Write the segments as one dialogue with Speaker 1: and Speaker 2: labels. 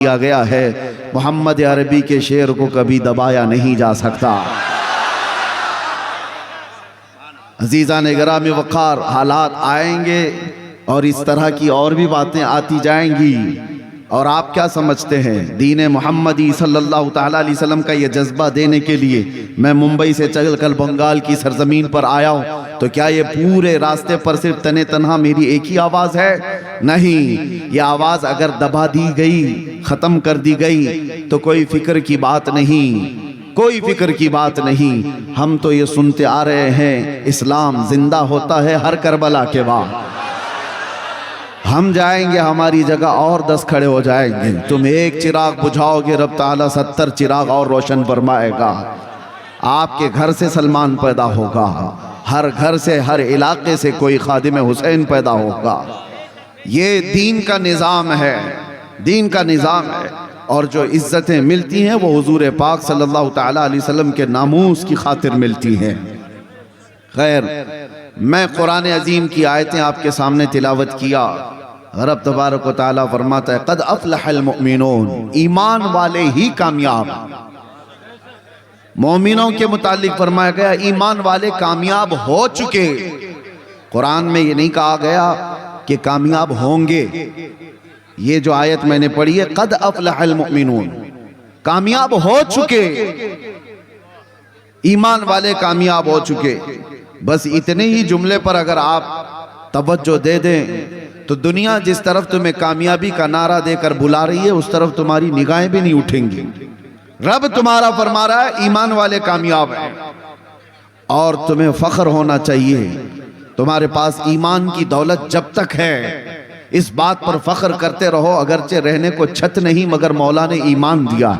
Speaker 1: किया गया है, मोहम्मद अरबी के शेर को कभी दबाया नहीं जा सकता। अजीज़ान गिरामी वक़ार, हालात आएंगे और इस तरह की और भी बातें आती जाएंगी। और आप क्या समझते हैं, दीन मोहम्मदी सल्लल्लाहु ताला अलैहि वसल्लम का ये जज्बा देने के लिए मैं मुंबई से चल कर बंगाल की सरजमीन पर आया हूँ, तो क्या ये पूरे रास्ते पर सिर्फ तने तनहा मेरी एक ही आवाज़ है? नहीं, ये आवाज़ अगर दबा दी गई, ख़त्म कर दी गई तो कोई फिक्र की बात नहीं, कोई फिक्र की बात नहीं। हम तो ये सुनते आ रहे हैं, इस्लाम जिंदा होता है हर करबला के बाद। हम जाएंगे, हमारी जगह और 10 खड़े हो जाएंगे। तुम एक चिराग बुझाओगे, रब ताला 70 चिराग और रोशन फरमाएगा। आपके घर से सलमान पैदा होगा, हर घर से, हर इलाके से कोई खादिम हुसैन पैदा होगा। ये दीन का निज़ाम है, दीन का निज़ाम है। और जो इज्जतें मिलती हैं वो हुजूर पाक सल्लल्लाहु ताला अलैहि वसल्लम के नामूस की खातिर मिलती हैं। खैर, मैं कुरान अजीम की आयतें आपके सामने तिलावत किया। रब तबारक व तआला फरमाता है, क़द अफ़लहल मुमिनून, ईमान वाले ही कामयाब। मोमिनों के मुतालिक फरमाया गया ईमान वाले कामयाब हो चुके। कुरान में ये नहीं कहा गया कि कामयाब होंगे। ये जो आयत मैंने पढ़ी है, क़द अफ़लहल मुमिनून, कामयाब हो चुके, ईमान वाले कामयाब हो चुके। बस इतने ही जुमले पर अगर आप तवज्जो दे दें तो दुनिया जिस तरफ तुम्हें कामयाबी का नारा देकर बुला रही है, उस तरफ तुम्हारी निगाहें भी नहीं उठेंगी। रब तुम्हारा फरमा रहा है ईमान वाले कामयाब हैं, और तुम्हें फख्र होना चाहिए। तुम्हारे पास ईमान की दौलत जब तक है, इस बात पर फख्र करते रहो। अगरचे रहने को छत नहीं, मगर मौला ने ईमान दिया।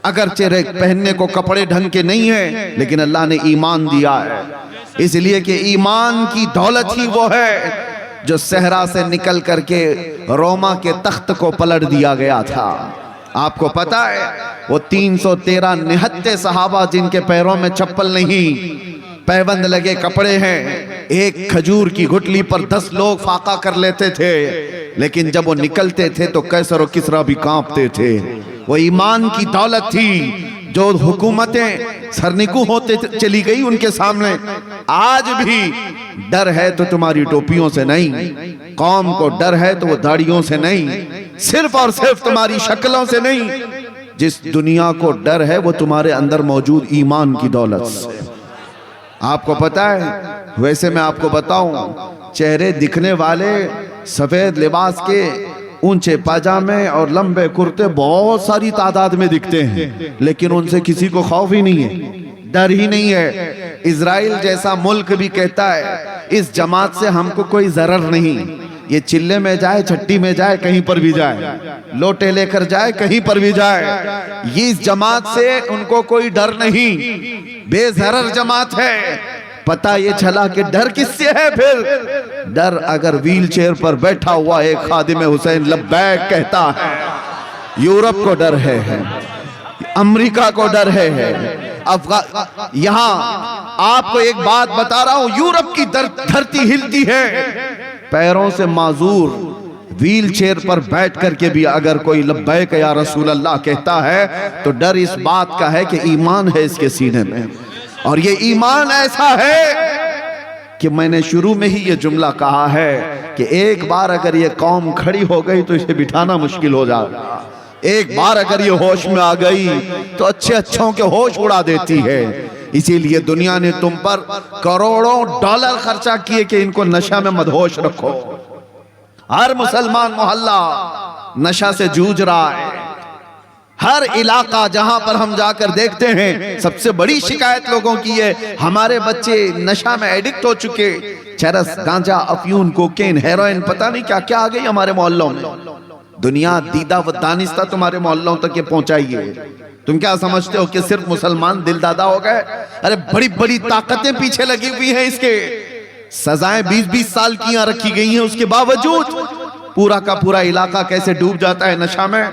Speaker 1: अगरचे पहनने को कपड़े ढंग के नहीं है, लेकिन अल्लाह ने ईमान दिया है। इसलिए कि ईमान की दौलत ही वो है जो सहरा से निकल करके रोमा के तख्त को पलट दिया गया था। आपको पता है, वो 313 निहत्ते सहाबा जिनके पैरों में चप्पल नहीं, पैबंद लगे कपड़े हैं, एक खजूर की गुठली पर 10 लोग फाका कर लेते थे, लेकिन जब वो निकलते थे तो कैसर और किसरा भी कांपते थे। वो ईमान की दौलत थी। जो हुकूमतें सरनिकू होते चली गई उनके सामने, आज भी डर है तो तुम्हारी टोपियों से नहीं, कौम को डर है तो वो दाढ़ियों से नहीं, सिर्फ और सिर्फ तुम्हारी शक्लों से नहीं। जिस दुनिया को डर है वो तुम्हारे अंदर मौजूद ईमान की दौलत से। आपको पता है, वैसे मैं आपको बताऊं, चेहरे दिखने वाले सफेद लिबास के ऊंचे पाजामे और लंबे कुर्ते बहुत सारी तादाद में दिखते हैं, लेकिन उनसे किसी को खौफ ही नहीं है, डर ही नहीं है। इजराइल जैसा मुल्क भी कहता है इस जमात से हमको कोई जरर नहीं। ये चिल्ले में जाए, छट्टी में जाए, कहीं पर भी जाए, लोटे लेकर जाए, कहीं पर भी जाए, ये इस जमात से उनको कोई डर नहीं, बेजरर जमात है। पता ये चला कि डर किससे है फिर? डर अगर व्हील चेयर पर बैठा हुआ एक खादिम हुसैन लब्बैक कहता है। यूरोप को डर है, अमेरिका को डर है, यहाँ आपको एक बात बता रहा हूं, यूरोप की धरती हिलती है। पैरों से माजूर व्हील चेयर पर बैठ करके भी अगर कोई लब्बैक या रसूल अल्लाह कहता है तो डर इस बात का है कि ईमान है इसके सीने में। और ये ईमान ऐसा है कि मैंने शुरू में ही ये जुमला कहा है कि एक बार अगर ये कौम खड़ी हो गई तो इसे बिठाना मुश्किल हो जाएगा। एक बार अगर ये होश में आ गई तो अच्छे अच्छों के होश उड़ा देती है। इसीलिए दुनिया ने तुम पर करोड़ों डॉलर खर्चा किए कि इनको नशा में मदहोश रखो। हर मुसलमान मोहल्ला नशा से जूझ रहा है। हर इलाका जहां पर हम जाकर देखते हैं, सबसे बड़ी शिकायत लोगों की है हमारे बच्चे नशा में एडिक्ट हो चुके। चरस, गांजा, अफयून, कोकेन, हेरोइन, पता नहीं क्या क्या आ गई हमारे मोहल्लों में। दुनिया दीदा व दानिस्ता तुम्हारे मोहल्लों तक ये पहुंचाइए। तुम क्या समझते हो कि सिर्फ मुसलमान दिलदादा हो गए? अरे बड़ी बड़ी ताकतें पीछे लगी हुई हैं इसके। सजाएं 20-20 साल की यहाँ रखी गई हैं, उसके बावजूद पूरा का पूरा इलाका कैसे डूब जाता है नशा में।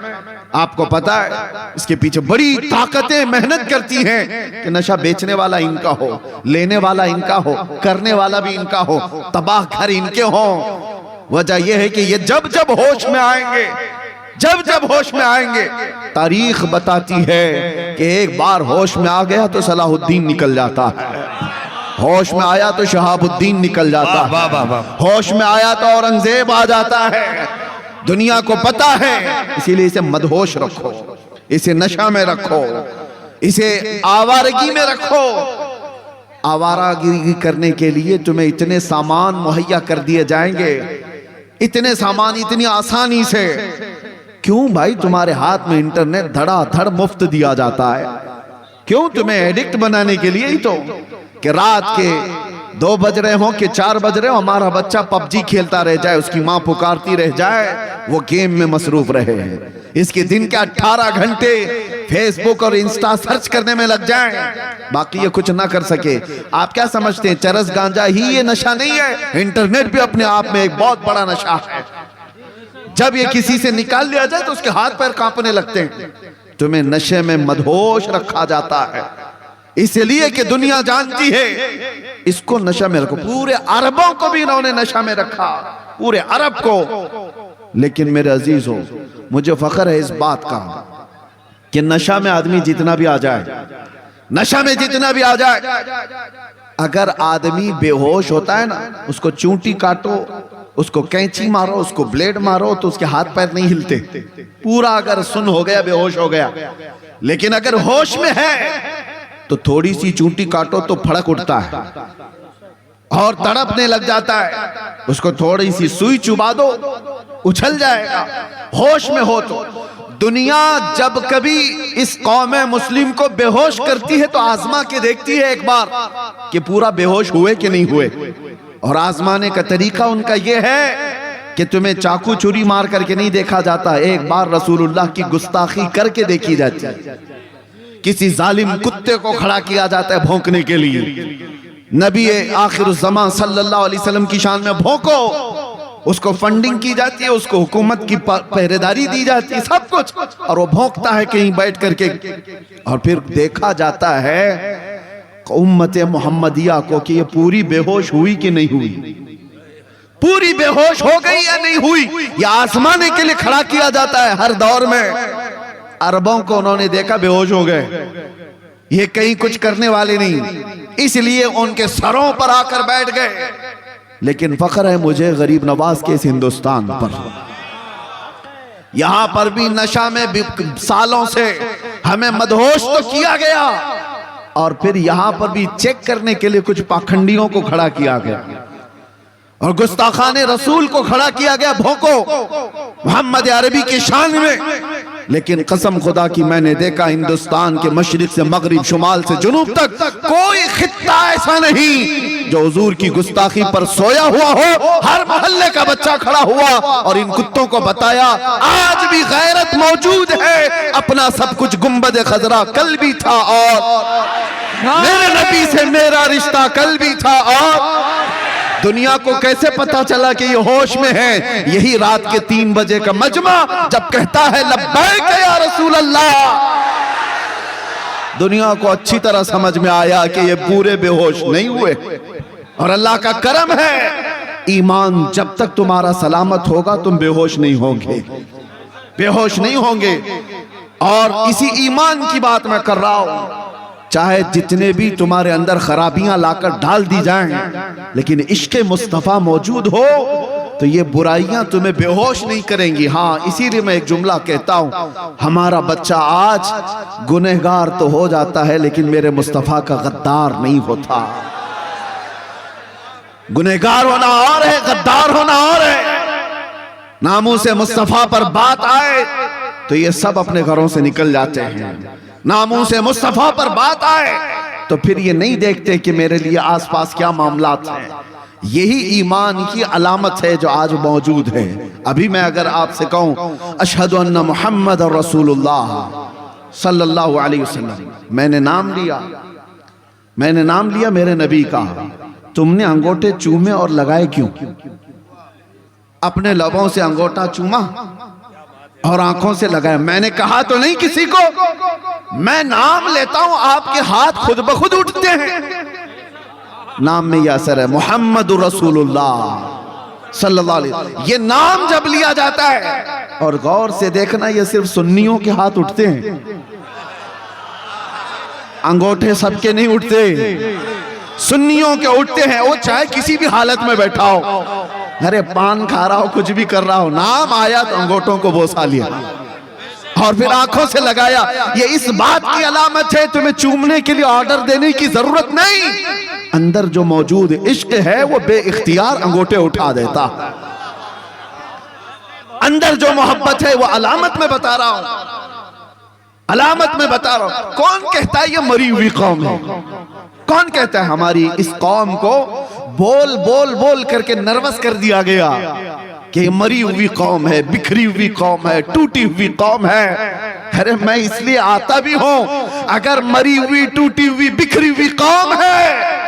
Speaker 1: आपको पता है इसके पीछे बड़ी ताकतें मेहनत करती हैं कि नशा बेचने वाला इनका हो, लेने वाला इनका हो, करने वाला भी इनका हो, तबाह घर इनके हो। वजह यह है कि ये जब जब होश में आएंगे, जब जब होश में आएंगे, तारीख बताती है कि एक बार होश में आ गया तो सलाहुद्दीन निकल जाता है, होश में आया तो शहाबुद्दीन निकल जाता है, होश में आया तो औरंगजेब आ जाता है। दुनिया को पता है, इसीलिए इसे मदहोश रखो, इसे नशा में रखो, इसे आवारगी में रखो। आवारागिरी करने के लिए तुम्हें इतने सामान मुहैया कर दिए जाएंगे, इतने सामान इतनी आसानी से। क्यों भाई? तुम्हारे हाथ में इंटरनेट धड़ाधड़ मुफ्त दिया जाता है। क्यों? तुम्हें एडिक्ट बनाने के लिए ही तो, कि रात के 2 बज रहे हो कि 4 बज रहे हो, हमारा बच्चा पबजी खेलता रह जाए, उसकी माँ पुकारती रह जाए, वो गेम में मसरूफ रहे हैं। इसके दिन के 18 घंटे फेसबुक और इंस्टा सर्च करने में लग जाए, बाकी ये कुछ ना कर सके। आप क्या समझते हैं चरस गांजा ही ये नशा नहीं है? इंटरनेट भी अपने आप में एक बहुत बड़ा नशा है। जब ये किसी से निकाल लिया जाए तो उसके हाथ पैर कांपने लगते हैं। तुम्हें नशे में मदहोश रखा जाता है, इसलिए कि दुनिया जानती है इसको नशा में रखो। पूरे अरबों को भी इन्होंने नशा में रखा, पूरे अरब को। लेकिन मेरे अजीजों, मुझे फख्र है इस बात का कि नशा में आदमी जितना भी आ जाए, नशा में जितना भी आ जाए, अगर आदमी बेहोश होता है ना, उसको चूंटी काटो, उसको कैंची मारो, उसको ब्लेड मारो, तो उसके हाथ पैर नहीं हिलते। पूरा अगर सुन हो गया, बेहोश हो गया। लेकिन अगर होश में है तो थोड़ी सी चूंटी काटो तो फड़क उठता है और तड़पने लग जाता है। उसको थोड़ी सी सुई चुबा दो, उछल जाएगा। होश में हो तो दुनिया जब कभी इस कौम मुस्लिम को बेहोश करती है तो आजमा के देखती है एक बार कि पूरा बेहोश हुए कि नहीं हुए। और आजमाने का तरीका उनका यह है कि तुम्हें चाकू छुरी मार करके नहीं देखा जाता, एक बार रसूलुल्लाह की गुस्ताखी करके देखी जाती है। किसी जालिम कुत्ते को खड़ा किया जाता है भौंकने के लिए, नबी आखिरुज़्ज़मान सल्लल्लाहु अलैहि वसल्लम की शान में भौंको, उसको फंडिंग की जाती है, उसको हुकूमत की पहरेदारी दी जाती है, सब कुछ, और वो भौंकता है कहीं बैठ करके। और फिर देखा जाता है उम्मत मोहम्मदिया को कि ये पूरी बेहोश हुई कि नहीं हुई, पूरी बेहोश हो गई या नहीं हुई। ये आजमाने के लिए खड़ा किया जाता है हर दौर में। अरबों को उन्होंने देखा बेहोश हो गए, ये कहीं कुछ करने वाले नहीं, इसलिए उनके सरों पर आकर बैठ गए। लेकिन फख्र है मुझे गरीब नवाज के इस हिंदुस्तान पर, यहां पर भी नशा में सालों से हमें मदहोश तो किया गया, और फिर यहां पर भी चेक करने के लिए कुछ पाखंडियों को खड़ा किया गया और गुस्ताखाने रसूल को खड़ा किया गया, भोंको मोहम्मद अरबी की शान में। लेकिन कसम खुदा की मैंने देखा हिंदुस्तान के मशरिक से मगरिब, शुमाल से जुनूब तक कोई खित्ता ऐसा नहीं जो हुजूर की गुस्ताखी पर सोया हुआ हो। हर मोहल्ले का बच्चा खड़ा हुआ और इन कुत्तों को बताया आज भी गैरत मौजूद है, अपना सब कुछ गुंबद खजरा कल भी था और मेरे नबी से मेरा रिश्ता कल भी था। और दुनिया को कैसे पता चला कि ये होश में है? यही रात के 3 बजे का मजमा जब कहता है लब्बैक या रसूल अल्लाह। दुनिया को अच्छी तरह समझ में आया कि ये पूरे बेहोश नहीं हुए। और अल्लाह का करम है, ईमान जब तक तुम्हारा सलामत होगा तुम बेहोश नहीं होंगे, बेहोश नहीं होंगे। और इसी ईमान की बात मैं कर रहा हूं, चाहे जितने भी तुम्हारे अंदर खराबियां लाकर डाल दी जाएं, लेकिन इश्क़े मुस्तफ़ा मौजूद हो तो ये बुराइयां तुम्हें बेहोश नहीं करेंगी। हाँ, इसीलिए मैं एक जुमला कहता हूं, हमारा बच्चा आज गुनहगार तो हो जाता है लेकिन मेरे मुस्तफ़ा का गद्दार नहीं होता। गुनहगार होना और है, गद्दार होना और है। नामूसे मुस्तफ़ा पर बात आए तो ये सब अपने घरों से निकल जाते हैं। नामूसे मुस्तफ़ा पर बात आए तो फिर ये नहीं देखते कि मेरे लिए आसपास क्या मामलात हैं। यही ईमान की अलामत है जो आज मौजूद है। अभी मैं अगर आपसे कहूं अशहदु अन्ना मुहम्मद रसूलुल्लाह सल्लल्लाहु अलैहि वसल्लम, मैंने नाम लिया, मैंने नाम लिया मेरे नबी का, तुमने अंगूठे चूमे और लगाए क्यों? अपने लबों से अंगूठा चूमा और आंखों से लगाया। मैंने कहा तो नहीं किसी को, मैं नाम लेता हूं, आपके हाथ खुद ब खुद उठते हैं। नाम में यह असर है, मोहम्मद रसूलुल्लाह सल्लल्लाहु अलैहि वसल्लम। ये नाम जब लिया जाता है और गौर से देखना, ये सिर्फ सुन्नियों के हाथ उठते हैं, अंगूठे सबके नहीं उठते, सुन्नियों के उठते हैं। वो चाहे किसी भी हालत में बैठा हो, अरे पान खा रहा हो, कुछ भी कर रहा हो, नाम आया तो अंगूठों को बोसा लिया और फिर आंखों से लगाया। ये इस बात की अलामत है तुम्हें चूमने के लिए ऑर्डर देने की जरूरत नहीं, अंदर जो मौजूद इश्क है वो बेइख्तियार अंगूठे उठा देता। अंदर जो मोहब्बत है वो अलामत में बता रहा हूं, अलामत में बता रहा हूं। कौन कहता है ये मरी हुई कौम है? कौन कहता है? हमारी इस कौम को बोल बोल बोल करके नर्वस कर दिया गया कि मरी हुई कौम है, बिखरी हुई कौम है, टूटी हुई कौम है। अरे मैं इसलिए आता भी हूं, अगर मरी हुई, टूटी हुई, बिखरी हुई कौम है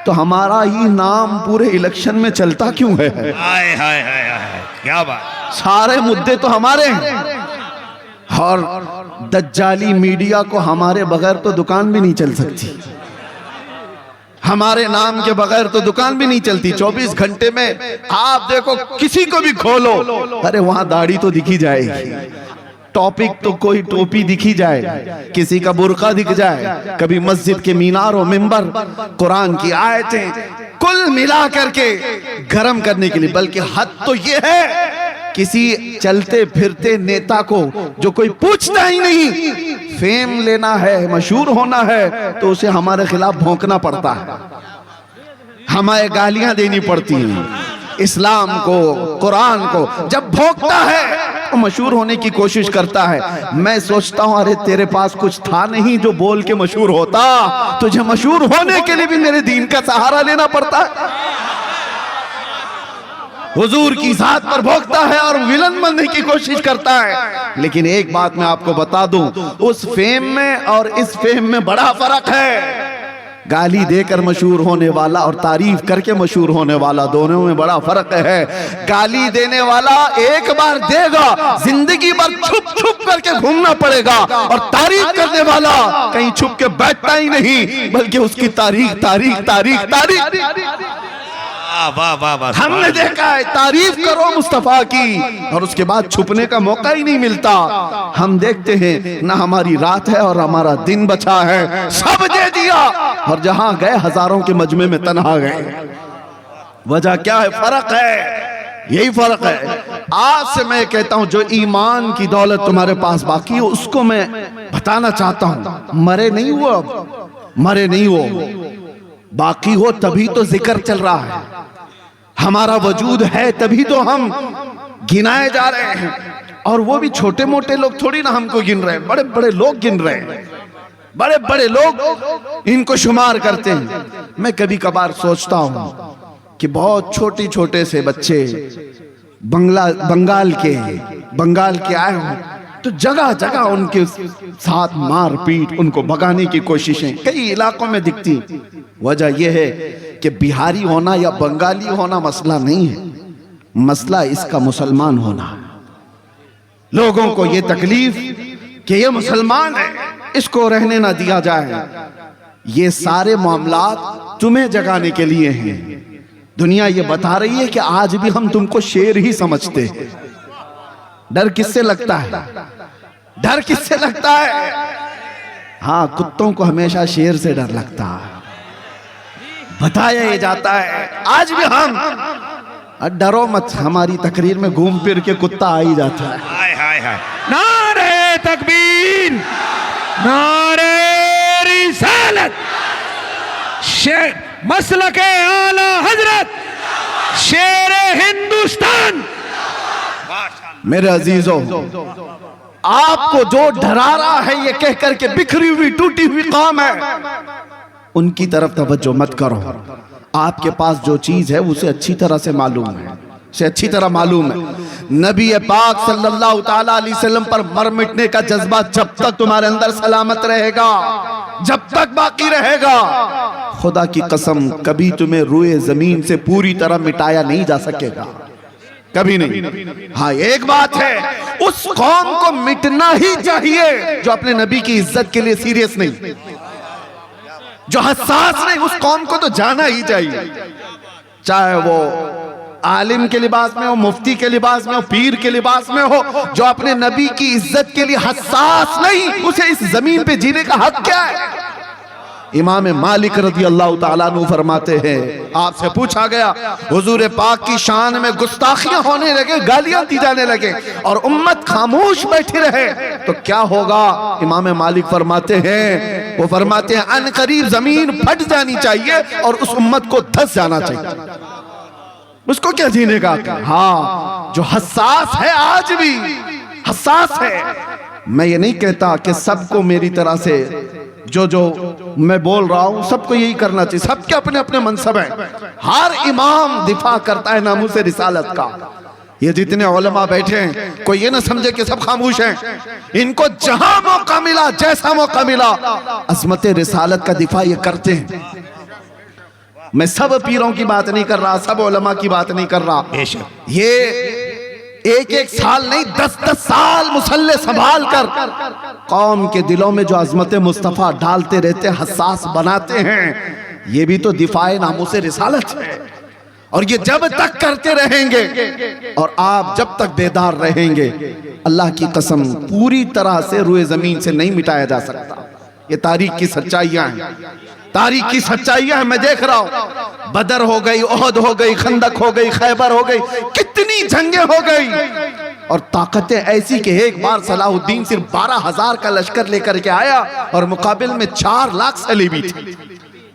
Speaker 1: तो हमारा ही नाम पूरे इलेक्शन में चलता क्यों है?
Speaker 2: हाय हाय हाय हाय, क्या बात।
Speaker 1: सारे मुद्दे तो हमारे हैं और दज्जाली मीडिया को हमारे बगैर तो दुकान भी नहीं चल सकती, हमारे नाम के बगैर तो दुकान भी नहीं चलती। 24 घंटे में आप देखो, किसी को भी खोलो, अरे वहां दाढ़ी तो दिखी जाएगी, टॉपिक तो कोई टोपी दिखी जाए, किसी का बुर्का दिख जाए, कभी मस्जिद के मीनार और मिंबर, कुरान की आयतें, कुल मिला करके गरम करने के लिए। बल्कि हद तो ये है, किसी चलते फिरते नेता को जो कोई पूछता ही नहीं, फेम लेना है, मशहूर होना है, तो उसे हमारे खिलाफ भौंकना पड़ता है, हमें गालियां देनी पड़ती हैं। इस्लाम को, कुरान को जब भोंकता है तो मशहूर होने की कोशिश करता है। मैं सोचता हूं, अरे तेरे पास कुछ था नहीं जो बोल के मशहूर होता, तुझे मशहूर होने के लिए भी मेरे दीन का सहारा लेना पड़ता है। हुजूर की जात पर भोंकता है और विलन बनने की कोशिश करता है। लेकिन एक बात मैं आपको बता दूं, उस फेम में और इस फेम में बड़ा फर्क है। गाली देकर मशहूर होने वाला और तारीफ करके मशहूर होने वाला, दोनों में बड़ा फर्क है। गाली देने वाला एक बार देगा, जिंदगी भर छुप छुप करके घूमना पड़ेगा, और तारीफ करने वाला कहीं छुप के बैठता ही नहीं, बल्कि उसकी तारीफ तारीफ तारीफ तारीफ।
Speaker 2: वाह वाह वाह,
Speaker 1: हमने देखा है, तारीफ करो मुस्तफा की और उसके बाद छुपने का मौका ही नहीं मिलता। हम देखते हैं ना हमारी रात है और हमारा दिन बचा है, सब दे दिया और जहां गए हजारों के मजमे में तन्हा गए। वजह क्या है? फर्क है, यही फर्क है। आज से मैं कहता हूं, जो ईमान की दौलत तुम्हारे पास बाकी है उसको मैं बताना चाहता हूं। मरे नहीं हो, अब मरे नहीं हो, बाकी हो तभी तो जिक्र चल रहा है। हमारा वजूद है तभी तो हम गिनाए जा रहे हैं, और वो भी छोटे मोटे लोग थोड़ी ना हमको गिन रहे हैं, बड़े बड़े लोग गिन रहे हैं, बड़े बड़े लोग इनको शुमार करते हैं। मैं कभी कभार सोचता हूं कि बहुत छोटे छोटे से बच्चे बंगाल के आए हों, तो जगह जगह उनके साथ मार पीट, उनको भगाने की कोशिशें कई इलाकों में दिखती। वजह यह है कि बिहारी होना या बंगाली होना मसला नहीं है, मसला इसका मुसलमान होना है। लोगों को यह तकलीफ कि ये मुसलमान है, इसको रहने ना दिया जाए। ये सारे मामलात तुम्हें जगाने के लिए हैं। दुनिया ये बता रही है कि आज भी हम तुमको शेर ही समझते हैं। डर किससे लगता है? डर किससे लगता है? हाँ, कुत्तों को हमेशा शेर से डर लगता है, बताया ये जाता है। आज भी हम, डरो मत, हमारी तकरीर में घूम फिर के कुत्ता आ ही जाता है।
Speaker 2: हाय हाय हाय, नारे तकबीर, नारे रिसालत, मसलके आला हजरत, शेरे हिंदुस्तान।
Speaker 1: मेरे अजीजों, आपको जो डरा रहा है ये कहकर के बिखरी हुई टूटी हुई कौम है, उनकी तरफ तवज्जो मत करो। आपके पास जो चीज है उसे अच्छी तरह से मालूम है, से अच्छी तरह मालूम है। नबी पाक सल्लल्लाहु ताला अलैहि वसल्लम पर मर मिटने का जज्बा जब तक तुम्हारे अंदर सलामत रहेगा, जब तक बाकी रहेगा, खुदा की कसम कभी तुम्हें रूए जमीन से पूरी तरह मिटाया नहीं जा सकेगा, कभी नहीं। हाँ, एक बात है, उस कौम को मिटना ही चाहिए जो अपने नबी की इज्जत के लिए सीरियस नहीं, जो हसास नहीं, उस कौम को तो जाना ही चाहिए। चाहे वो आलिम के लिबास में हो, मुफ्ती के लिबास में हो, पीर के लिबास में हो, जो अपने नबी की इज्जत के लिए हसास नहीं, उसे इस जमीन पे जीने का हक क्या है? इमाम मालिक रज़ी अल्लाह ताला अन्हु फरमाते हैं, आपसे पूछा गया हुजूर पाक की शान में गुस्ताखियां होने लगे, गालियां दी जाने लगे और उम्मत खामोश बैठी रहे तो क्या होगा? इमाम मालिक फरमाते हैं, वो फरमाते हैं अन करीब जमीन फट जानी चाहिए और उस उम्मत को धस जाना चाहिए। उसको क्या जीने का? हाँ, जो हसास है, आज भी हसास है। मैं ये नहीं कहता कि सबको मेरी तरह से जो मैं बोल रहा हूं सबको यही करना चाहिए, सबके अपने अपने मनसब हैं। हर इमाम दिफा करता है नामूस रिसालत का। ये जितने उलमा बैठे हैं, कोई ये ना समझे कि सब खामोश हैं। इनको जहां मौका मिला, जैसा मौका मिला, अज़मत रिसालत का दिफा ये करते हैं। मैं सब पीरों की बात नहीं कर रहा, सब उलमा की बात नहीं कर रहा। ये एक एक साल नहीं, 10-10 साल मुसल्ले संभाल कर कौम के दिलों में जो अजमत मुस्तफ़ा डालते रहते, हसास बनाते हैं, ये भी तो दिफाए नामूसे रिसालत है। और ये जब तक करते रहेंगे और आप जब तक बेदार रहेंगे, अल्लाह की कसम पूरी तरह से रूए जमीन से नहीं मिटाया जा सकता। ये तारीख की सच्चाइयां हैं, तारीख की सच्चाइयां हैं। मैं देख रहा हूं, बदर हो गई, ओहद हो गई, खंदक हो गई, खैबर हो गई, कितनी जंगें हो गई और ताकतें ऐसी कि एक बार सलाहुद्दीन सिर्फ 12,000 का लश्कर लेकर के आया और मुकाबिल में 4 लाख सलीबी थे।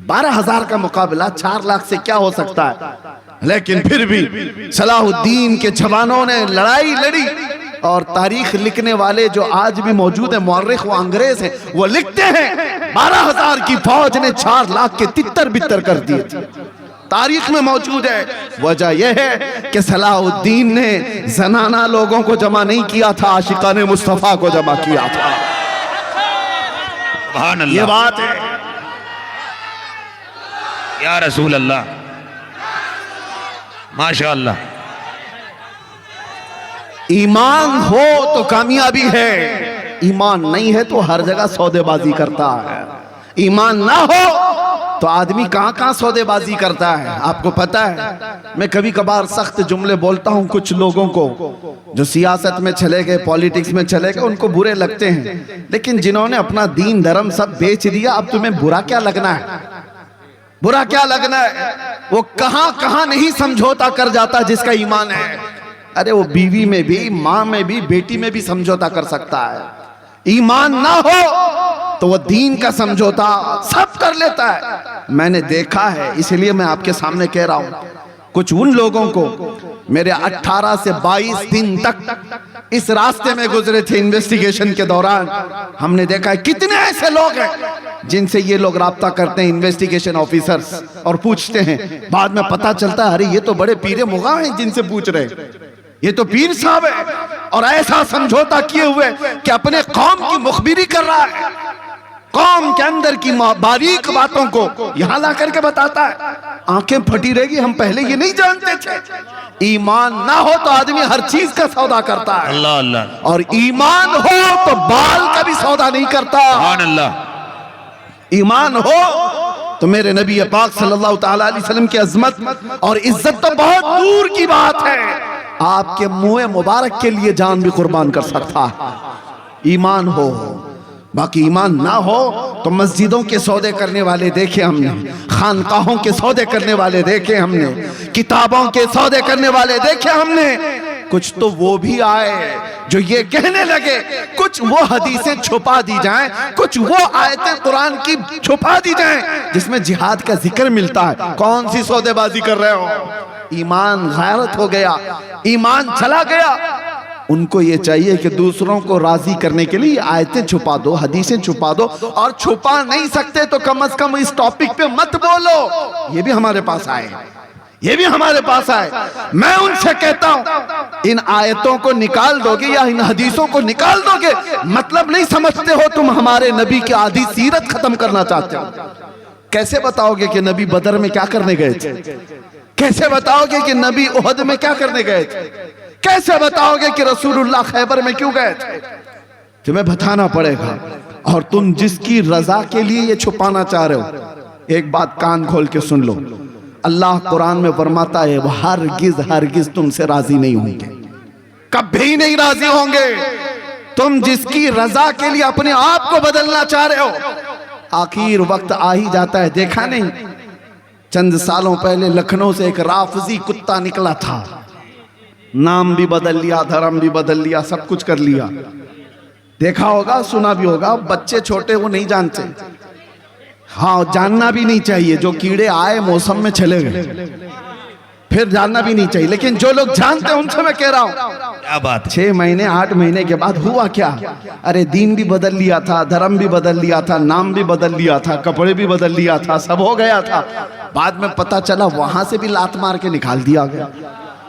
Speaker 1: 12,000 का मुकाबला 4 लाख से क्या हो सकता है? लेकिन फिर भी सलाहुद्दीन के जवानों ने लड़ाई लड़ी और तारीख लिखने वाले जो आज भी मौजूद है, मुअर्रिख वो अंग्रेज हैं, वो लिखते हैं 12,000 की फौज ने 4 लाख के तितर बितर कर दिए थे। तारीख में मौजूद है। वजह यह है कि सलाहुद्दीन ने जनाना लोगों को जमा नहीं किया था, आशिकाने मुस्तफा को जमा किया था। ये बात है
Speaker 2: या रसूल अल्लाह, माशाअल्लाह।
Speaker 1: ईमान हो तो कामयाबी है, ईमान नहीं है तो हर जगह सौदेबाजी करता है। ईमान ना हो तो आदमी कहां कहां सौदेबाजी करता है। आपको पता है, मैं कभी कभार सख्त जुमले बोलता हूं कुछ लोगों को जो सियासत में चले गए, पॉलिटिक्स में चले गए, उनको बुरे लगते हैं। लेकिन जिन्होंने अपना दीन धर्म सब बेच दिया, अब तुम्हें बुरा क्या लगना है? बुरा क्या लगना है? वो कहां कहां नहीं समझौता कर जाता जिसका ईमान है। अरे वो बीवी में भी, माँ में भी, बेटी में भी समझौता कर सकता है। ईमान ना हो तो वो दीन का समझौता सब कर लेता है। मैंने देखा है, इसलिए मैं आपके सामने कह रहा हूं। कुछ उन लोगों को मेरे 18 से 22 दिन तक इस रास्ते में गुजरे थे इन्वेस्टिगेशन के दौरान, हमने देखा है कितने ऐसे लोग हैं जिनसे ये लोग राब्ता करते हैं, इन्वेस्टिगेशन ऑफिसर्स, और पूछते हैं। बाद में पता चलता है अरे ये तो बड़े पीरे मुगा हैं जिनसे पूछ रहे, ये तो पीर साहब है। और ऐसा समझौता किए हुए कि अपने कौम की मुखबिरी कर रहा है, कौम के अंदर की बारीक बातों को यहां ला करके बताता है। आंखें फटी रहेगी, हम पहले ये नहीं जानते थे। ईमान ना हो तो आदमी हर चीज का सौदा करता है,
Speaker 2: अल्लाह अल्लाह।
Speaker 1: और ईमान हो तो बाल का भी सौदा नहीं करता। ईमान हो तो मेरे नबी पाक सल्लल्लाहु ताला अलैहि वसल्लम की अजमत और इज्जत तो बहुत दूर की बात है, आपके मुंह मुबारक के लिए जान भी कुर्बान कर सकता है। ईमान हो। बाकी ईमान ना हो तो मस्जिदों के सौदे करने वाले देखे हमने, खानकाहों के सौदे करने वाले देखे हमने, किताबों के सौदे करने वाले देखे हमने। कुछ तो वो भी आए जो ये कहने लगे कुछ वो हदीसें छुपा दी जाएं, कुछ वो आयतें कुरान की छुपा दी जाएं जिसमें जिहाद का जिक्र मिलता है। कौन सी सौदेबाजी कर रहे हो? ईमान गैरत हो गया, ईमान चला गया। उनको ये चाहिए कि दूसरों को राजी करने के लिए आयतें छुपा दो, हदीसें छुपा दो, और छुपा नहीं सकते तो कम से कम इस टॉपिक पे मत बोलो। ये भी हमारे पास आए, ये भी हमारे पास आए। मैं उनसे कहता हूं इन आयतों को निकाल दोगे या इन हदीसों को निकाल दोगे, मतलब नहीं समझते हो तुम हमारे नबी की आधी सीरत खत्म करना चाहते हो। कैसे बताओगे कि नबी बदर में क्या करने गए थे? कैसे बताओगे कि नबी उहद में क्या करने गए थे? कैसे बताओगे कि रसूलुल्लाह खैबर में क्यों गए थे? तुम्हें बताना पड़ेगा। और तुम जिसकी रजा के लिए ये छुपाना चाह रहे हो, एक बात कान खोल के सुन लो, अल्लाह कुरान में फरमाता है वो हरगिज हरगिज तुमसे राजी नहीं होंगे, कभी नहीं राजी होंगे। तुम जिसकी रजा के लिए अपने आप को बदलना चाह रहे हो, आखिर वक्त आ ही जाता है। देखा नहीं, चंद सालों पहले लखनऊ से एक राफजी कुत्ता निकला था, नाम भी बदल लिया, धर्म भी बदल लिया, सब कुछ कर लिया। देखा होगा, सुना भी होगा, बच्चे छोटे वो नहीं जानते। हाँ, जानना भी नहीं चाहिए, जो कीड़े आए मौसम में चले गए, फिर जानना भी नहीं चाहिए। लेकिन जो लोग जानते हैं उनसे मैं कह रहा हूं,
Speaker 2: क्या बात।
Speaker 1: 6 महीने 8 महीने के बाद हुआ क्या? अरे दीन भी बदल लिया था, धर्म भी बदल लिया था, नाम भी बदल लिया था, कपड़े भी बदल लिया था, सब हो गया था। बाद में पता चला वहां से भी लात मार के निकाल दिया गया।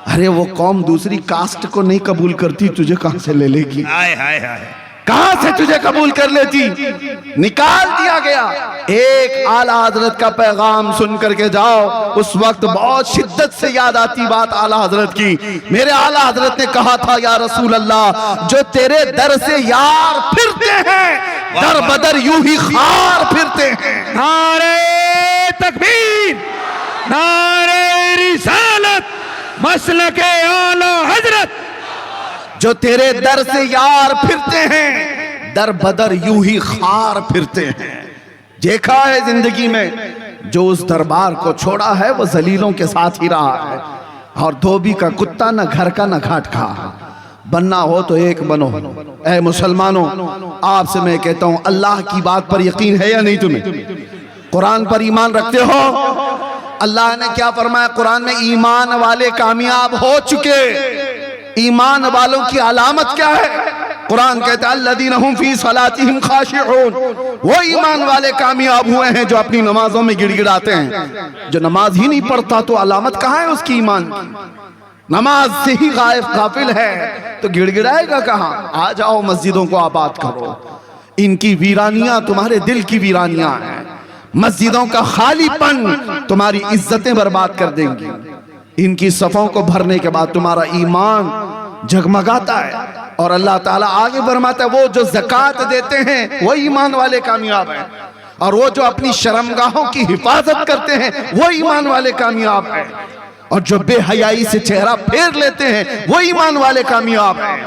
Speaker 1: अरे वो कौम दूसरी कास्ट को नहीं कबूल करती, तुझे कहां से ले लेगी?
Speaker 2: हाय हाय हाय,
Speaker 1: कहां से तुझे कबूल कर लेती? निकाल दिया गया। एक आला हजरत का पैगाम सुन करके जाओ, उस वक्त बहुत शिद्दत से याद आती बात आला हजरत की। मेरे आला हजरत ने कहा था, या रसूल अल्लाह, जो तेरे दर से यार फिरते हैं, दर बदर यूं ही खार फिरते हैं।
Speaker 2: नारे तकबीर, नारे रिसालत, मसलके आला हजरत।
Speaker 1: जो तेरे दर से यार फिरते हैं, दर बदर यूं ही खार फिरते हैं। देखा है जिंदगी में, जो उस दरबार को छोड़ा है वो जलीलों के साथ ही रहा है। और धोबी का कुत्ता न घर का न घाट का। बनना हो तो एक बनो। ऐ मुसलमानों, आपसे मैं कहता हूं, अल्लाह की बात पर यकीन है या नहीं तुम्हें? कुरान पर ईमान रखते हो? अल्लाह ने क्या फरमाया कुरान में? ईमान वाले कामयाब हो चुके। ईमान वालों की अलामत क्या है? कुरान कहता है अल्लज़ीना हुम फी सलातिहिम खाशिऊन, वो ईमान वाले कामयाब हुए हैं जो अपनी नमाजों में गिड़गिड़ाते हैं। जो नमाज ही नहीं पढ़ता तो अलामत कहाँ है उसकी ईमान की? नमाज से ही गाफिल है तो गिड़गिड़ाएगा कहाँ? आ जाओ, मस्जिदों को आबाद करो। इनकी वीरानियां तुम्हारे दिल की वीरानियां हैं। मस्जिदों का खालीपन तुम्हारी इज्जतें बर्बाद कर देंगी। इनकी सफों को भरने के बाद तुम्हारा ईमान जगमगाता है। और अल्लाह ताला आगे फरमाता है, वो जो ज़कात देते हैं वो ईमान वाले कामयाब हैं, और वो जो अपनी शर्मगाहों की हिफाजत करते हैं वो ईमान वाले कामयाब हैं, और जो बेहयाई से चेहरा फेर लेते हैं वो ईमान वाले कामयाब हैं।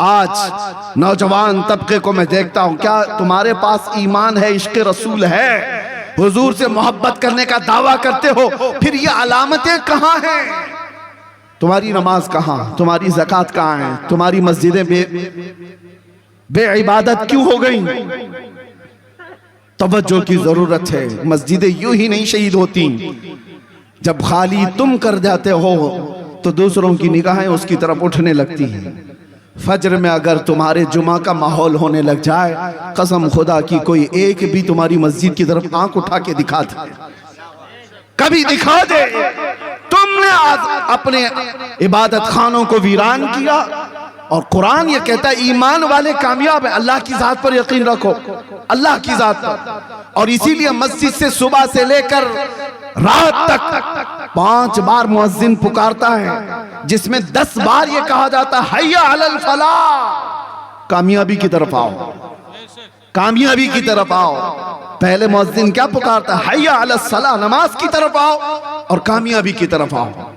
Speaker 1: आज नौजवान तबके को मैं देखता हूं, क्या तुम्हारे पास ईमान है, इश्क रसूल है, हुजूर से मोहब्बत करने का दावा करते हो, फिर ये अलामतें कहां हैं? तुम्हारी नमाज कहां? तुम्हारी ज़कात कहां है? तुम्हारी मस्जिदें बेइबादत क्यों हो गई? तवज्जो की जरूरत है। मस्जिदें यूं ही नहीं शहीद होती। जब खाली तुम कर जाते हो तो दूसरों की निगाहें उसकी तरफ उठने लगती हैं। फज्र में अगर तुम्हारे जुमा का माहौल होने लग जाए, कसम खुदा की कोई एक भी तुम्हारी मस्जिद की तरफ आंख उठा के दिखा दे, कभी दिखा दे। तुमने आज अपने इबादत खानों को वीरान किया। और कुरान ये कहता है ईमान वाले कामयाब है। अल्लाह की जात पर यकीन रखो, अल्लाह की जात पर। और इसीलिए मस्जिद से सुबह से लेकर रात तक 5 बार मुअज्जिन पुकारता है, जिसमें 10 बार ये कहा जाता है हय्या अलल फलाह, कामयाबी की तरफ आओ, कामयाबी की तरफ आओ। पहले मुअज्जिन क्या पुकारता है? हय्या अलस सलाह, नमाज की तरफ आओ और कामयाबी की तरफ आओ।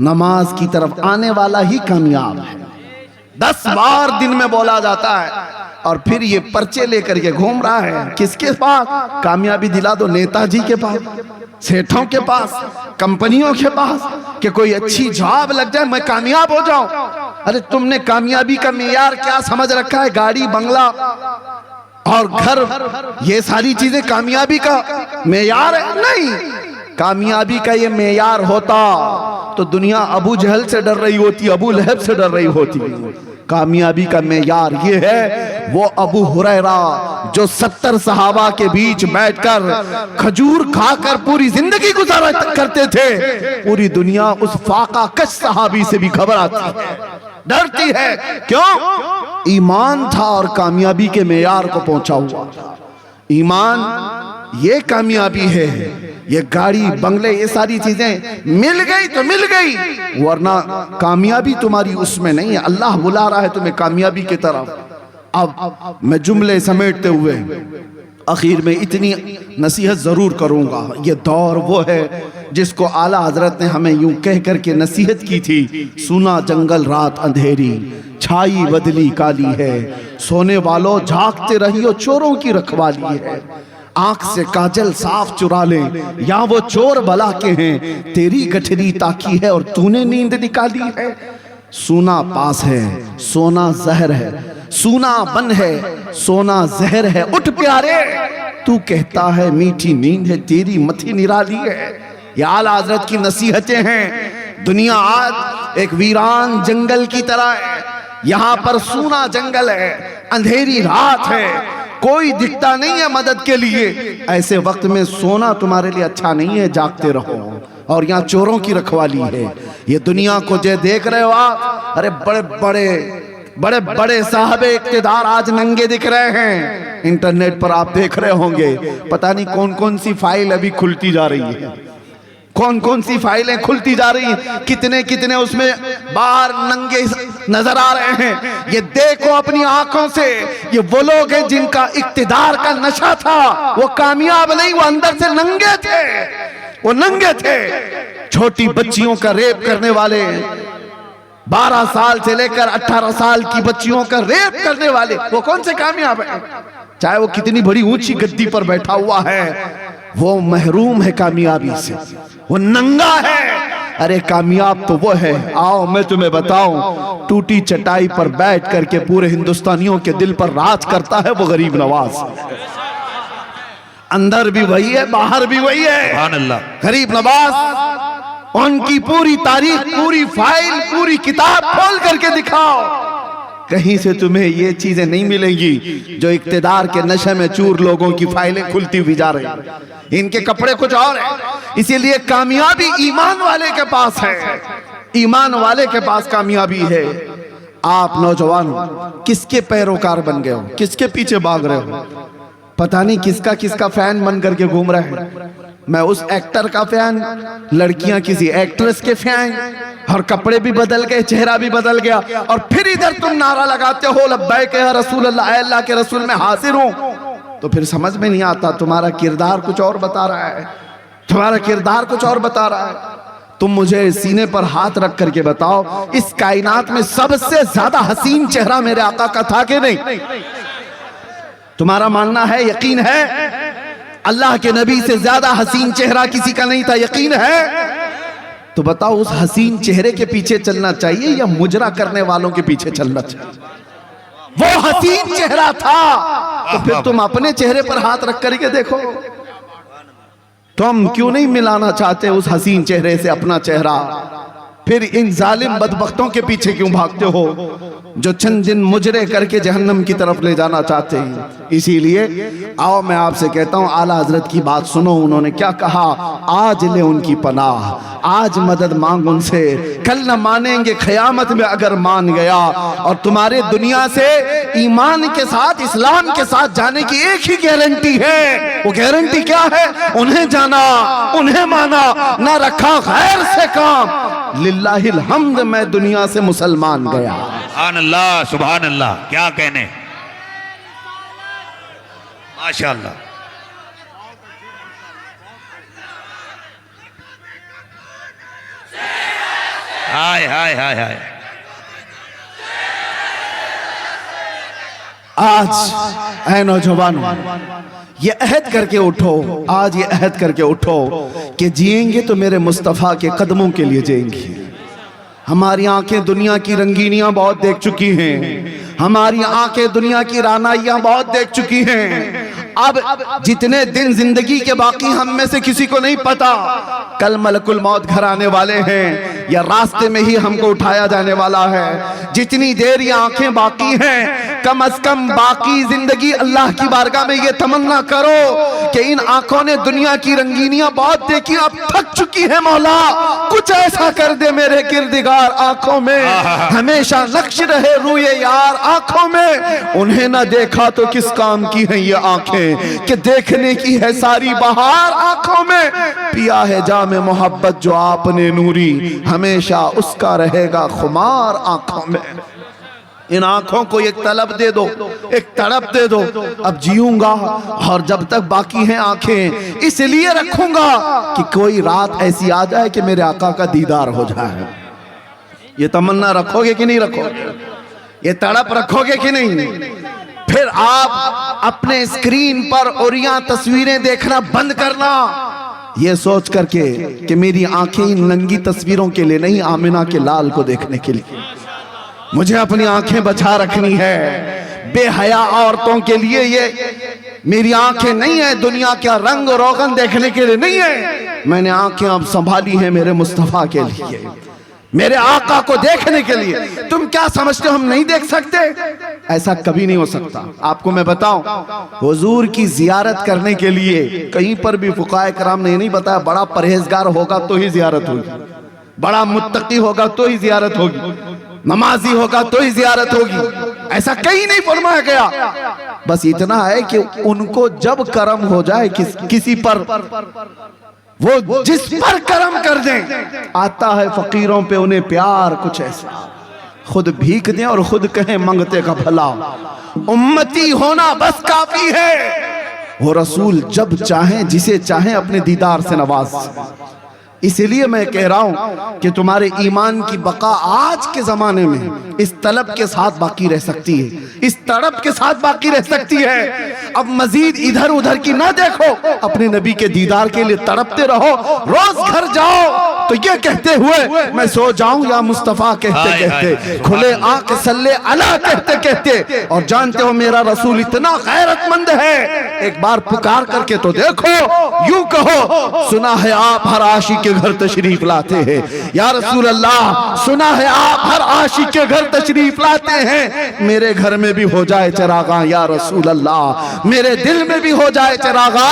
Speaker 1: नमाज की तरफ आने वाला ही कामयाब है। 10 बार दिन में बोला जाता है। और फिर ये पर्चे लेकर के घूम रहा है, किसके पास? कामयाबी दिला दो नेताजी के पास, सेठों के पास, कंपनियों के पास, कि कोई अच्छी जॉब लग जाए, मैं कामयाब हो जाऊं। अरे तुमने कामयाबी का मेयार क्या समझ रखा है? गाड़ी, बंगला और घर, ये सारी चीजें कामयाबी का मेयार है? नहीं। कामयाबी का ये मेयार होता तो दुनिया अबू जहल से डर रही होती, अबू लहब से डर रही होती। कामयाबी का मेयार ये है, वो अबू हुरैरा जो 70 सहाबा के बीच बैठकर खजूर खाकर पूरी जिंदगी गुजारा करते थे। पूरी दुनिया उस फाका कश सहाबी से भी घबराती है, डरती है। क्यों? ईमान था और कामयाबी के मेयार को पहुंचा हुआ था। ईमान ये कामयाबी है। ये गाड़ी, बंगले, ये सारी चीजें मिल गई तो मिल गई, वरना कामयाबी तुम्हारी उसमें नहीं है। अल्लाह बुला रहा है तुम्हें कामयाबी की तरफ। अब मैं जुमले समेटते हुए आखिर में इतनी नसीहत जरूर करूंगा। ये दौर वो है जिसको आला हजरत ने हमें यूं कह करके नसीहत की थी, सुना जंगल रात अंधेरी, छाई बदली काली है, सोने वालों जागते रहियो चोरों की रखवाली है। आंख से काजल साफ चुरा ले, या वो चोर भला के हैं, तेरी गठरी ताकी है और तूने नींद निकाली है। सोना पास है सोना जहर है, सोना बन है सोना जहर है, उठ प्यारे तू कहता है मीठी नींद है, तेरी मथी निराली है। ये आला हजरत की नसीहतें हैं। दुनिया आज एक वीरान जंगल की तरह है, यहाँ पर सूना जंगल है, अंधेरी रात है, कोई दिखता नहीं है मदद के लिए। ऐसे वक्त में सोना तुम्हारे लिए अच्छा नहीं है, जागते रहो। और यहाँ चोरों की रखवाली है। ये दुनिया को जो देख रहे हो आप, अरे बड़े बड़े साहबे इक्तिदार आज नंगे दिख रहे हैं। इंटरनेट पर आप देख रहे होंगे, पता नहीं कौन कौन सी फाइल अभी खुलती जा रही है, कौन कौन सी फाइलें खुलती जा रही हैं, कितने कितने उसमें बाहर नंगे नजर आ रहे हैं। ये देखो अपनी आंखों से, ये वो लोग हैं जिनका इक्तिदार का नशा था, वो कामयाब नहीं, वो अंदर से नंगे थे, वो नंगे थे। छोटी बच्चियों का रेप करने वाले, 12 साल से लेकर 18 साल की बच्चियों का रेप करने वाले, वो कौन से कामयाब है? चाहे वो कितनी बड़ी ऊंची गद्दी पर बैठा हुआ है, वो महरूम है कामयाबी से, वो नंगा है। अरे कामयाब तो वो है, आओ मैं तुम्हें बताऊं, टूटी चटाई पर बैठ करके पूरे हिंदुस्तानियों के दिल पर राज करता है वो गरीब नवाज। अंदर भी वही है, बाहर भी वही है।
Speaker 2: सुभान अल्लाह।
Speaker 1: गरीब नवाज, उनकी पूरी तारीख, पूरी फाइल, पूरी किताब खोल करके दिखाओ, कहीं से तुम्हें ये चीजें नहीं मिलेंगी जो इक्तिदार के नशे में चूर लोगों की फाइलें खुलती हुई जा रही हैं। इनके कपड़े कुछ और हैं। इसीलिए कामयाबी ईमान वाले के पास है, ईमान वाले के पास कामयाबी है। आप नौजवान किसके पैरोकार बन गए हो, किसके पीछे भाग रहे हो? पता नहीं किसका किसका फैन बन करके घूम रहे हैं। मैं उस एक्टर का फैन, लड़कियां किसी एक्ट्रेस के फैन, और कपड़े भी बदल गए, चेहरा भी बदल गया, और फिर इधर तुम नारा लगाते हो लब्बैक या रसूल अल्लाह, अल्लाह के रसूल में हाजिर हूं। तो फिर समझ में नहीं आता, तुम्हारा किरदार कुछ और बता रहा है, तुम्हारा किरदार कुछ और बता रहा है। तुम मुझे सीने पर हाथ रख करके बताओ, इस कायनात में सबसे ज्यादा हसीन चेहरा मेरे आका का था कि नहीं? तुम्हारा मानना है, यकीन है? अल्लाह के नबी से ज्यादा हसीन चेहरा किसी का नहीं था, यकीन है? तो बताओ, उस हसीन चेहरे के पीछे चलना चाहिए या मुजरा करने वालों के पीछे चलना चाहिए? वो हसीन चेहरा था, तो फिर तुम अपने चेहरे पर हाथ रख करके देखो, तुम क्यों नहीं मिलाना चाहते उस हसीन चेहरे से अपना चेहरा? फिर इन जालिम बदबख्तों के पीछे क्यों भागते हो जो चंद दिन मुजरे करके जहन्नम की तरफ ले जाना चाहते हैं? इसीलिए आओ मैं आपसे कहता हूं, आला हजरत की बात सुनो। उन्होंने क्या कहा? आज ले उनकी पनाह, आज मदद मांग उनसे, कल न मानेंगे क़यामत में अगर मान गया। और तुम्हारे दुनिया से ईमान के साथ, इस्लाम के साथ जाने की एक ही गारंटी है। वो गारंटी क्या है? उन्हें जाना, उन्हें माना, न रखा गैर से काम। लिल्लाहिल हम्द, मैं दुनिया से मुसलमान गया।
Speaker 2: सुभान अल्लाह, सुभान अल्लाह, क्या कहने, माशाअल्लाह। हाय हाय हाय हाय।
Speaker 1: आज ऐ नौजवान, ये अहद करके उठो, आज ये अहद करके उठो कि जिएंगे तो मेरे मुस्तफ़ा के कदमों के लिए जिएंगे। हमारी आंखें दुनिया की रंगीनियां बहुत देख चुकी हैं, हमारी आंखें दुनिया की रानाइयां बहुत देख चुकी हैं। अब जितने दिन जिंदगी के बाकी हम में से किसी को नहीं पता कल मलकुल मौत घर आने वाले हैं या रास्ते में ही हमको उठाया जाने वाला है। जितनी देर ये आंखें बाकी हैं, कम अज कम बाकी जिंदगी अल्लाह की बारगाह में ये तमन्ना करो कि इन आंखों ने दुनिया की रंगीनियां बहुत देखी, अब थक चुकी है मौला, कुछ ऐसा कर दे मेरे किरदिगार आंखों में, हमेशा नक्श रहे रूए यार आंखों में। उन्हें ना देखा तो किस काम की है ये आंखें कि देखने की है सारी बहार आंखों में। पिया है जामे मोहब्बत जो आपने नूरी, हमेशा उसका रहेगा खुमार आंखों में। इन आंखों को एक तलब दे दो, एक तड़प दे दो। अब जीऊंगा और जब तक बाकी हैं आंखें इसलिए रखूंगा कि कोई रात ऐसी आ जाए कि मेरे आका का दीदार हो जाए। ये तमन्ना रखोगे कि नहीं रखोगे? ये तड़प रखोगे कि नहीं? फिर आप अपने स्क्रीन पर ओरियां तस्वीरें देखना बंद करना, ये सोच करके कि मेरी आंखें इन नंगी तस्वीरों के लिए नहीं, आमिना के लाल को देखने के लिए मुझे अपनी आंखें बचा रखनी है। बेहया औरतों के लिए ये मेरी आंखें नहीं है, दुनिया का रंग रोगन देखने के लिए नहीं है। मैंने आंखें अब संभाली हैं मेरे मुस्तफा के लिए, मेरे आका को देखने के लिए। तुम क्या समझते हो हम नहीं देख सकते? ऐसा कभी नहीं हो सकता। आपको मैं बताऊं, हुजूर की जियारत करने के लिए कहीं पर भी फुकाए कराम ने नहीं बताया बड़ा परहेजगार होगा तो ही जियारत होगी, बड़ा मुत्तकी होगा तो ही जियारत होगी, नमाजी होगा तो ही जियारत होगी। ऐसा कहीं नहीं फरमाया गया। बस इतना है कि उनको जब कर्म हो जाए किसी पर, वो जिस पर कर्म कर दें, आता है फकीरों पे उन्हें प्यार कुछ ऐसा, खुद भीख दें और खुद कहें मंगते का भला। उम्मती होना बस काफी है। वो रसूल जब चाहें जिसे चाहें अपने दीदार से नवाज। इसलिए मैं कह रहा हूं कि तुम्हारे ईमान की बका आज के जमाने में इस तलब के साथ बाकी रह सकती है, इस तड़प के साथ बाकी रह सकती है। अब मजीद इधर उधर की ना देखो, अपने नबी के दीदार के लिए तड़पते रहो। रोज घर जाओ तो ये कहते हुए मैं सो जाऊं या मुस्तफा कहते कहते, खुले आंख सल्ले अला कहते कहते, और जानते हो मेरा रसूल इतना गैरतमंद है, एक बार पुकार करके तो देखो। यूं कहो सुना है आप हर आशिक के घर तशरीफ लाते हैं, या रसूल अल्लाह सुना है आप हर आशिक के घर तशरीफ लाते हैं। मेरे घर में भी हो जाए चरागा या रसूल अल्लाह, मेरे दिल में भी हो जाए चरागा।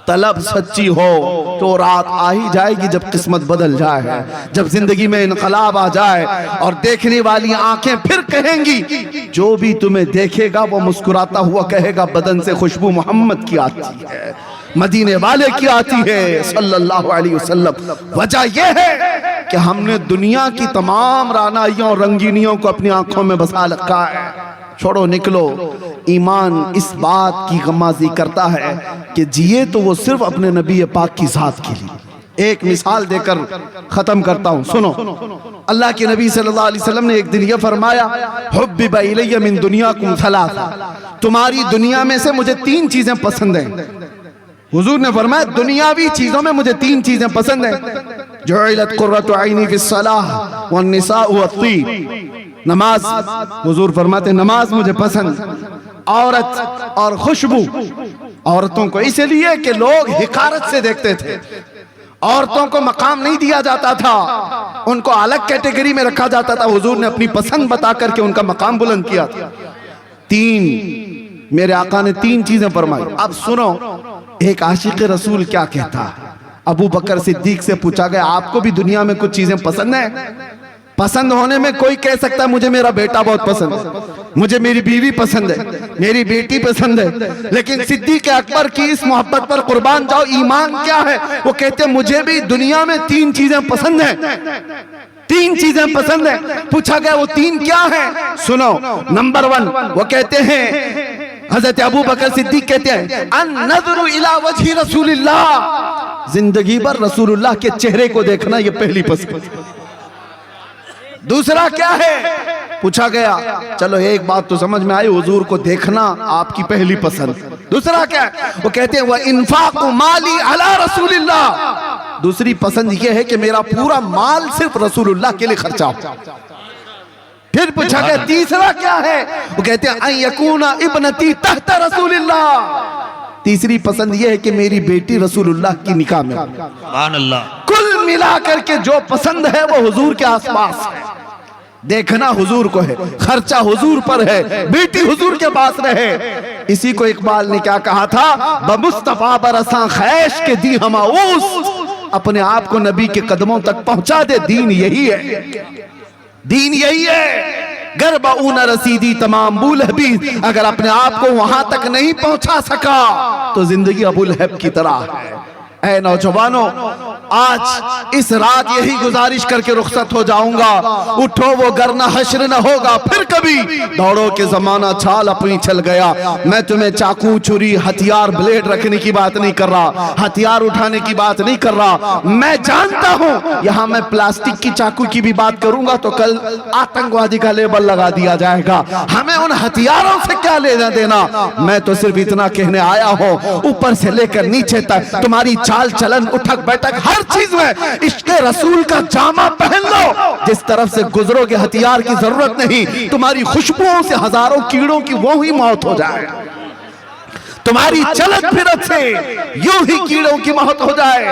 Speaker 1: तलब सच्ची हो तो रात आ ही जाएगी जब किस्मत बदल जाए, जब जिंदगी में इनकलाब आ जाए और देखने वाली आंखें फिर कहेंगी, जो भी तुम्हें देखेगा वो मुस्कुराता हुआ कहेगा बदन से खुशबू मोहम्मद की आती है, मदीने वाले की आती है सल्लल्लाहु अलैहि वसल्लम। वजह यह है कि हमने दुनिया की तमाम रानाइयों और रंगीनियों को अपनी आंखों में बसा रखा है। छोड़ो निकलो, ईमान इस बात की गमाजी करता है कि जिए तो वो सिर्फ अपने नबी पाक की जात के लिए। एक मिसाल देकर खत्म करता हूं, सुनो। अल्लाह के नबी सल्लल्लाहु अलैहि वसल्लम ने एक दिन ये फरमाया, हुब्बिबा इलैया मिन दुनियाकुम सलासा, तुम्हारी दुनिया में से मुझे 3 चीजें पसंद हैं। हुजूर ने फरमाया दुनियावी चीजों में मुझे 3 चीजें पसंद हैं। जुइलत कुर्रतु ऐनी फिस्सलाह वन निसाउ वत्तीब, नमाज। हुजूर फरमाते नमाज मुझे पसंद, औरत और खुशबू। औरतों को इसलिए कि लोग हिकारत से देखते थे, औरतों को मकाम नहीं दिया जाता था, उनको अलग कैटेगरी में रखा जाता था। हुजूर ने अपनी पसंद बता करके उनका मकाम बुलंद किया था। 3 मेरे आका ने 3 चीजें फरमाई। अब सुनो, एक आशिक रसूल क्या कहता है। अबू बकर सिद्दीक से पूछा गया, आपको भी दुनिया में कुछ चीजें पसंद है? पसंद होने में कोई कह सकता है मुझे मेरा बेटा बहुत पसंद है, मुझे मेरी बीवी पसंद है, मेरी बेटी पसंद है, लेकिन सिद्दीक अकबर की इस मोहब्बत पर कुर्बान जाओ, ईमान क्या है? वो कहते मुझे भी दुनिया में 3 चीजें पसंद है, 3 चीजें पसंद है। पूछा गया वो 3 क्या है? सुनो, नंबर 1 वो कहते हैं, हजरत अबू बकर सिद्दीक कहते हैं, अन नज़रु इला वजहि रसूलिल्लाह, जिंदगी भर रसूलुल्लाह के चेहरे को देखना, ये पहली पसंद। दूसरा क्या है? पूछा गया, चलो एक बात तो समझ में आई, हुजूर को देखना आपकी पहली पसंद। दूसरा क्या है? वो कहते हैं वह इन्फाकु माली अला रसूलिल्लाह, दूसरी पसंद ये है कि मेरा पूरा माल सिर्फ रसूलुल्लाह के लिए खर्चा हो। फिर पूछा गया तीसरा क्या है? वो कहते हैं अन यकूना इब्नती तहत रसूलिल्लाह, तीसरी पसंद यह है कि मेरी बेटी रसूलुल्लाह की निकाह में। सुभान अल्लाह। कुल मिलाकर के जो पसंद है वो हुजूर के आसपास है, देखना हुजूर को है, खर्चा हुजूर पर है, बेटी हुजूर के पास रहे। इसी को इकबाल ने क्या कहा था, बमुस्तफा बरसा खैश के दी हमाऊस, अपने आप को नबी के कदमों तक पहुंचा दे। दीन यही है, दीन यही है। गर्बऊन रसीदी तमाम बुल हबीब, अगर अपने आप को वहां तक नहीं पहुंचा सका तो जिंदगी अबू लहब की तरह है। ऐ नौजवानों, आज इस रात यही गुजारिश करके रुखसत हो जाऊंगा। उठो वो गरना हश्र न होगा फिर कभी, दौड़ो के जमाना छाल अपनी चल गया। मैं तुम्हें चाकू छुरी हथियार ब्लेड रखने की बात नहीं कर रहा, हथियार उठाने की बात नहीं कर रहा। मैं जानता हूं यहां मैं प्लास्टिक की चाकू की भी बात करूंगा तो कल आतंकवादी का लेबल लगा दिया जाएगा। हमें उन हथियारों से क्या लेना देना। मैं तो सिर्फ इतना कहने आया हूं, ऊपर से लेकर नीचे तक तुम्हारी चाल चलन उठक बैठक हर चीज में इश्क़ रसूल का जामा पहन लो। जिस तरफ से गुजरोगे हथियार की जरूरत नहीं, तुम्हारी खुशबुओं से हजारों कीड़ों की वो ही मौत हो जाए। तुम्हारी चलत फिरत से यूं ही कीड़ों की मौत हो जाए।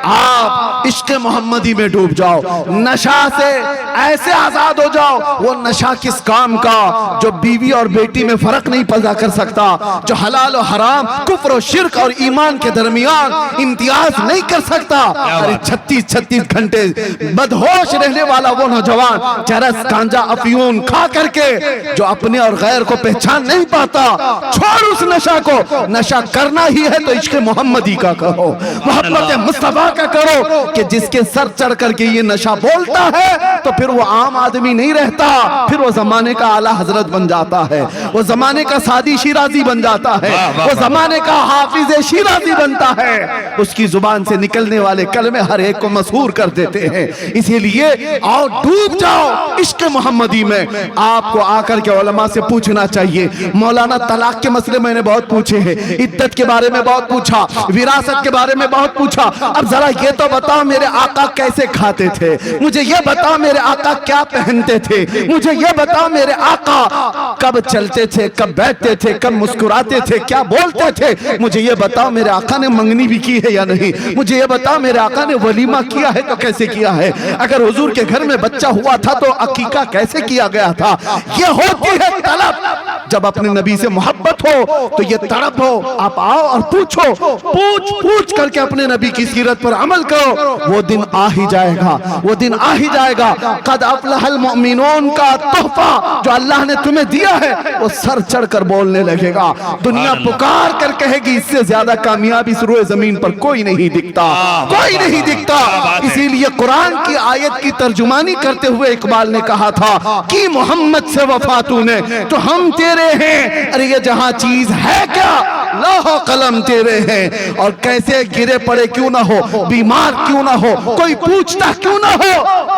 Speaker 1: आप इश्क़ मोहम्मदी में डूब जाओ, नशा से ऐसे आजाद हो जाओ। वो नशा किस काम का जो बीवी और बेटी में फर्क नहीं पैदा कर सकता, जो हलाल और हराम, कुफ्र और शिर्क और ईमान के दरमियान इम्तियाज नहीं कर सकता। अरे 36 घंटे बदहोश रहने वाला वो नौजवान चरस गांजा अफयून खा करके जो अपने और गैर को पहचान नहीं पाता, छोड़ उस नशा को। नशा करना ही है तो इश्क़ मोहम्मदी का करो, मोहब्बत मुस्तफा का करो कि जिसके सर चढ़ करके ये नशा बोलता है तो फिर वो आम आदमी नहीं रहता, फिर वो जमाने का आला हजरत बन जाता है, वो जमाने का सादी शिराजी बन जाता है, वो जमाने का हाफिज शिराजी बनता है। उसकी जुबान से निकलने वाले कलमे हर एक को मशहूर कर देते हैं। इसीलिए आओ डूब जाओ इश्क़ मोहम्मदी में। आपको आकर के उलमा से पूछना चाहिए। मौलाना तलाक के मसले मैंने बहुत पूछे, इद्दत के बारे में बहुत पूछा, विरासत के बारे में बहुत पूछा। अब जरा ये तो बताओ मेरे आका कैसे खाते थे, मुझे ये बताओ मेरे आका क्या पहनते थे, मुझे ये बताओ मेरे आका कब चलते थे, कब बैठते थे, कब मुस्कुराते थे, क्या बोलते थे। मुझे ये बताओ मेरे आका ने मंगनी भी की है या नहीं, मुझे ये बताओ मेरे आका ने वलीमा किया है तो कैसे किया है। अगर हुजूर के घर में बच्चा हुआ था तो अकीका कैसे किया गया था। ये होती है तलब। जब अपने नबी से मोहब्बत हो तो ये तड़प हो। आप आओ और पूछो, पूछ करके अपने नबी की सीरत पर अमल करो। वो दिन आ ही जाएगा, वो दिन आ ही जाएगा। कद अफ़लहल मुमिनून का तोहफा जो अल्लाह ने तुम्हें दिया है वो सर चढ़कर बोलने लगेगा। दुनिया पुकार कर कहेगी इससे ज्यादा कामयाबी इस रोए जमीन पर कोई नहीं दिखता, कोई नहीं दिखता। इसीलिए कुरान की आयत की तर्जुमानी करते हुए इकबाल ने कहा था कि मोहम्मद से वफा तूने तो हम तेरे हैं। अरे ये जहां चीज है क्या, लौह कलम तेरे हैं। और कैसे गिरे पड़े क्यों ना हो, बीमार क्यों ना हो, कोई पूछता क्यों ना हो,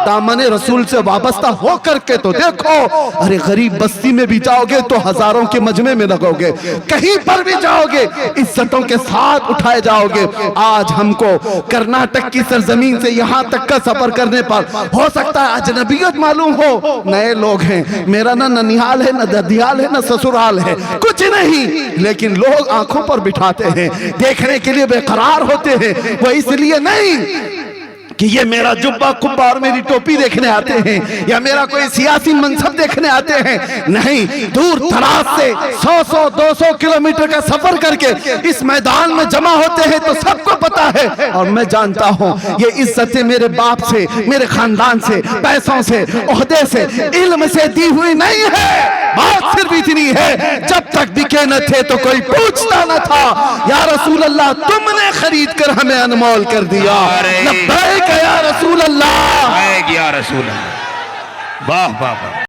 Speaker 1: दामने रसूल से वाबस्ता हो करके तो देखो। अरे गरीब बस्ती में भी जाओगे तो हजारों के मजमे में लगोगे, कहीं पर भी जाओगे इज्जतों के साथ उठाए जाओगे। आज हमको कर्नाटक की सरजमीन से यहाँ तक का सफर करने पर हो सकता है अजनबियत मालूम हो, नए लोग हैं, मेरा ना ननिहाल है, ना ददियाल है, ना ससुराल है, कुछ नहीं, लेकिन लोग आंखों पर बिठाते हैं, देखने के लिए बेकरार होते हैं। वो इसलिए नहीं कि ये मेरा जुब्बा कुब्बा और मेरी टोपी देखने आते हैं या मेरा कोई सियासी मनसब देखने आते हैं, नहीं, दूर दराज से 100-200 किलोमीटर का सफर करके इस मैदान में जमा होते हैं तो सबको पता है। और मैं जानता हूं ये इज्जतें मेरे बाप से, मेरे खानदान से, पैसों से, ओहदे से, इल्म से दी हुई नहीं है। बात सिर्फ इतनी है, जब तक बिके न थे तो कोई पूछता न था। या रसूल अल्लाह तुमने खरीद कर हमें अनमोल कर दिया, लब्बैक या रसूल अल्लाह,
Speaker 2: या रसूल अल्लाह। वाह वाह वाह।